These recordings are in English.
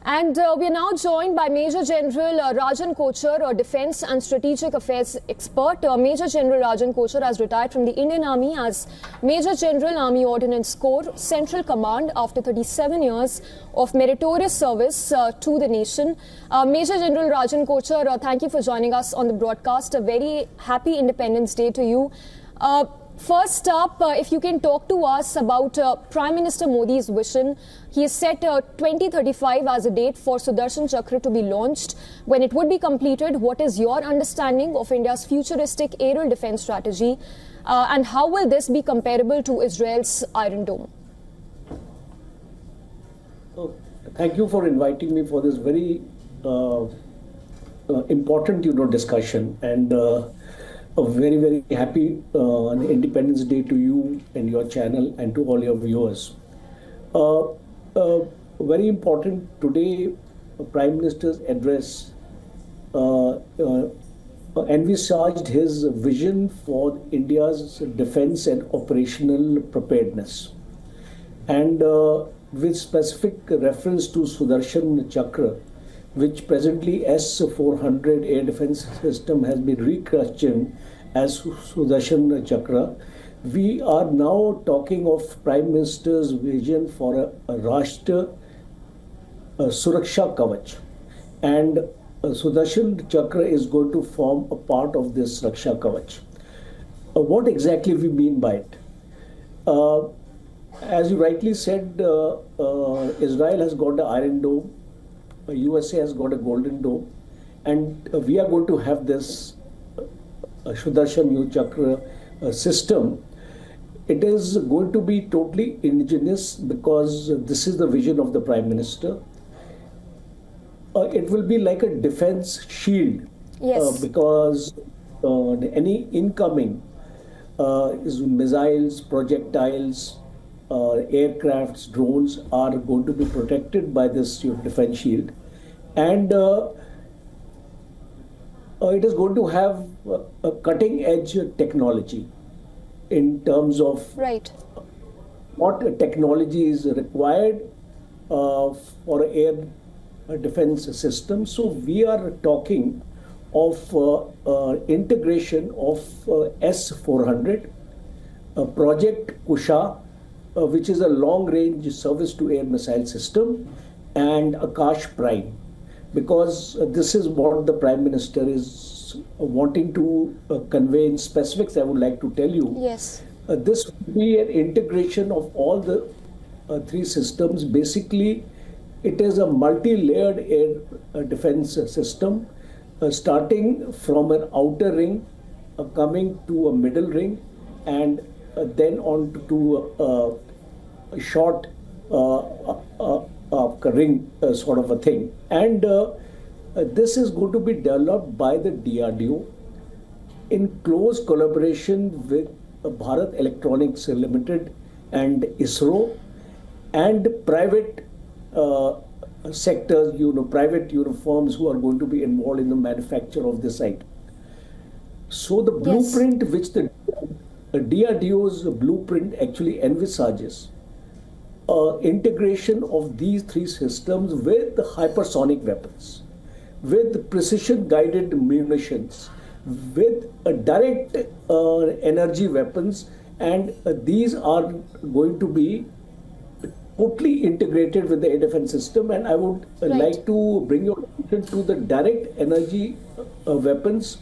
And we are now joined by Major General Rajan Kochar, a Defence and Strategic Affairs expert. Major General Rajan Kochar has retired from the Indian Army as Major General Army Ordnance Corps Central Command after 37 years of meritorious service to the nation. Major General Rajan Kochar, thank you for joining us on the broadcast. A very happy Independence Day to you. First up, if you can talk to us about Prime Minister Modi's vision. He has set 2035 as a date for Sudarshan Chakra to be launched. When it would be completed, what is your understanding of India's futuristic aerial defense strategy? And how will this be comparable to Israel's Iron Dome? Thank you for inviting me for this very important, discussion. And a very, very happy Independence Day to you and your channel and to all your viewers. Very important today, Prime Minister's address envisaged his vision for India's defense and operational preparedness. And with specific reference to Sudarshan Chakra, which presently S-400 air defense system has been rechristened as Sudarshan Chakra. We are now talking of Prime Minister's vision for a Rashtra Suraksha Kavach. And Sudarshan Chakra is going to form a part of this Raksha Kavach. What exactly we mean by it? As you rightly said, Israel has got the Iron Dome. USA has got a Golden Dome, and we are going to have this Sudarshan Chakra system. It is going to be totally indigenous because this is the vision of the Prime Minister. It will be like a defense shield. Yes. Because any incoming missiles, projectiles, aircrafts, drones are going to be protected by this defense shield, and it is going to have a cutting-edge technology in terms of what technology is required for an air defense system. So we are talking of integration of S-400, Project Kusha, which is a long-range service-to-air missile system, and Akash Prime, because this is what the Prime Minister is wanting to convey in specifics. I would like to tell you. Yes. This will be an integration of all the three systems. Basically, it is a multi-layered air defense system, starting from an outer ring, coming to a middle ring, and then on to a short ring sort of a thing. And this is going to be developed by the DRDO in close collaboration with Bharat Electronics Limited and ISRO and private sectors, private firms who are going to be involved in the manufacture of this item. So the blueprint, which the DRDO's blueprint actually envisages, integration of these three systems with hypersonic weapons, with precision-guided munitions, with direct energy weapons, and these are going to be totally integrated with the air defense system. And I would like to bring your attention to the direct energy weapons.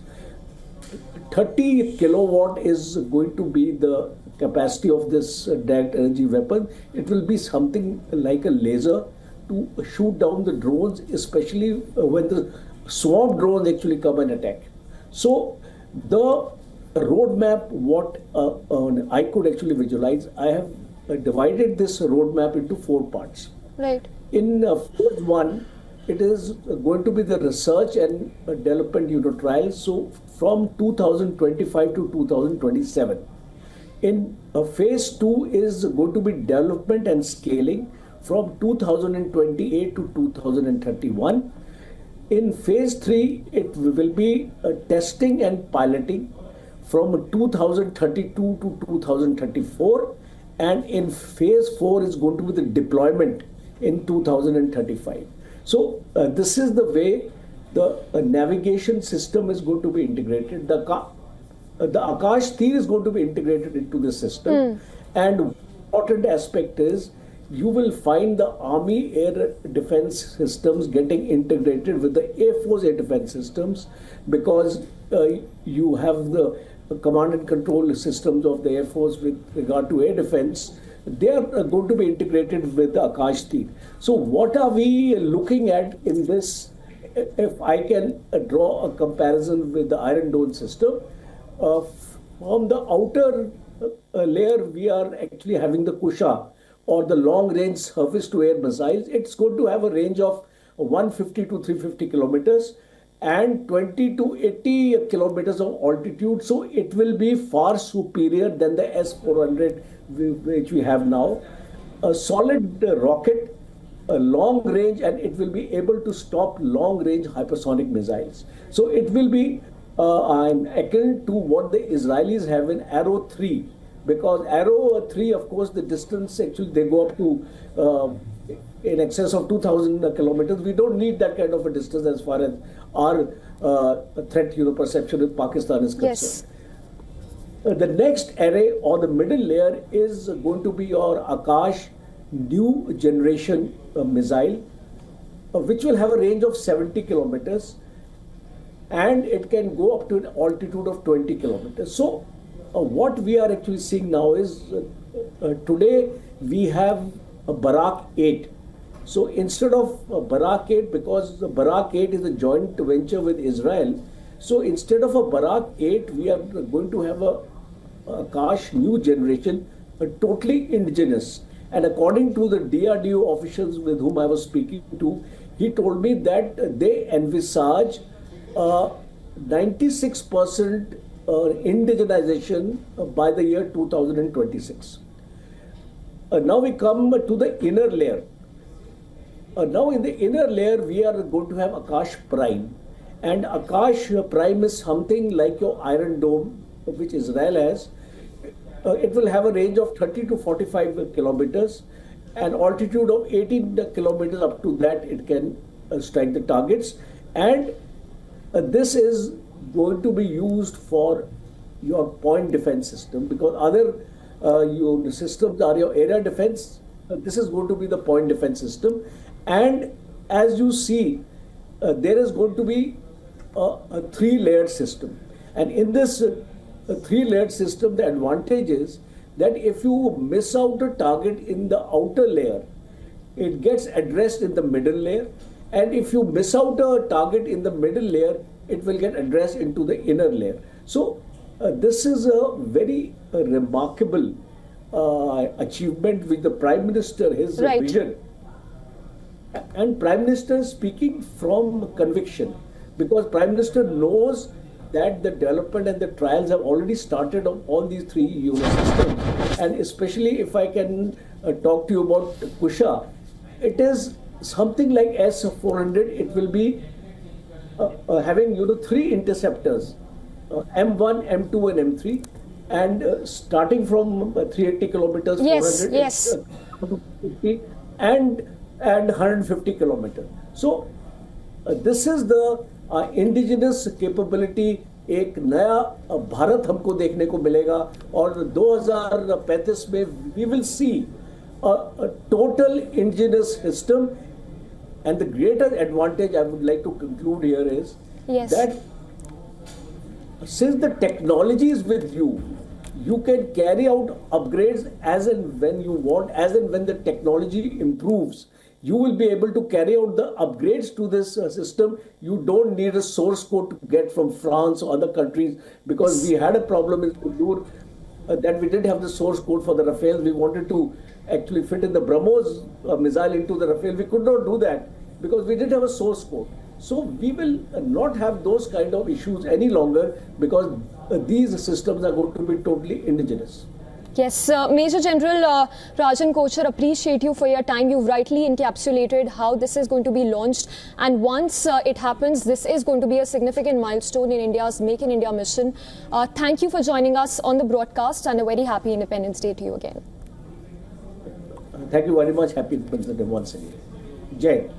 30 kilowatt is going to be the capacity of this direct energy weapon. It will be something like a laser to shoot down the drones, especially when the swarm drones actually come and attack. So the roadmap, what I could actually visualize, I have divided this roadmap into 4 parts. Right. In phase 1, it is going to be the research and development trials. So from 2025 to 2027. In phase 2 is going to be development and scaling from 2028 to 2031. In phase 3, it will be testing and piloting from 2032 to 2034. And in phase 4 is going to be the deployment in 2035. So this is the way the navigation system is going to be integrated. The Akash Tir is going to be integrated into the system. And important aspect is you will find the Army air defense systems getting integrated with the Air Force air defense systems, because you have the command and control systems of the Air Force with regard to air defense. They are going to be integrated with the Akash Tir. So what are we looking at in this? If I can draw a comparison with the Iron Dome system, from the outer layer we are actually having the Kusha, or the long-range surface-to-air missiles. It's going to have a range of 150 to 350 kilometers and 20 to 80 kilometers of altitude. So it will be far superior than the S-400 which we have now. A solid rocket, a long range, and it will be able to stop long-range hypersonic missiles. So it will be I'm akin to what the Israelis have in Arrow 3. Because Arrow 3, of course, the distance actually they go up to in excess of 2,000 kilometers. We don't need that kind of a distance as far as our threat perception with Pakistan is concerned. Yes. The next array or the middle layer is going to be your Akash new generation missile, which will have a range of 70 kilometers, and it can go up to an altitude of 20 kilometers. So what we are actually seeing now is today we have a Barak 8. So instead of Barak 8, because the Barak 8 is a joint venture with Israel, so instead of a Barak 8, we are going to have a Akash new generation, totally indigenous. And according to the DRDO officials with whom I was speaking to, he told me that they envisage 96% indigenization by the year 2026. Now we come to the inner layer. Now in the inner layer we are going to have Akash Prime, and Akash Prime is something like your Iron Dome which Israel has. It will have a range of 30 to 45 kilometers, an altitude of 18 kilometers. Up to that it can strike the targets, and this is going to be used for your point defense system, because other your systems are your area defense. This is going to be the point defense system, and as you see, there is going to be a three-layered system, and in this three-layered system, the advantage is that if you miss out a target in the outer layer, it gets addressed in the middle layer, and if you miss out a target in the middle layer, it will get addressed into the inner layer. So this is a very remarkable achievement which the Prime Minister, his vision, and Prime Minister is speaking from conviction, because Prime Minister knows that the development and the trials have already started on all these three systems. And especially if I can talk to you about Kusha, it is something like S-400. It will be having three interceptors, M1, M2 and M3, and starting from 380 kilometers, 400, yes. 50, and 150 kilometers. So this is the indigenous capability. एक नया भारत हमको देखने को मिलेगा, और 2035 में we will see a total indigenous system. And the greater advantage I would like to conclude here is that since the technology is with you, you can carry out upgrades as and when you want, as and when the technology improves. You will be able to carry out the upgrades to this system. You don't need a source code to get from France or other countries, because we had a problem in Sudur that we didn't have the source code for the Rafale. We wanted to actually fit in the BrahMos missile into the Rafale. We could not do that because we didn't have a source code. So we will not have those kind of issues any longer, because these systems are going to be totally indigenous. Yes, Major General Rajan Kochhar, appreciate you for your time. You've rightly encapsulated how this is going to be launched, and once it happens, this is going to be a significant milestone in India's Make in India mission. Thank you for joining us on the broadcast, and a very happy Independence Day to you again. Thank you very much. Happy Independence Day once again. Jai.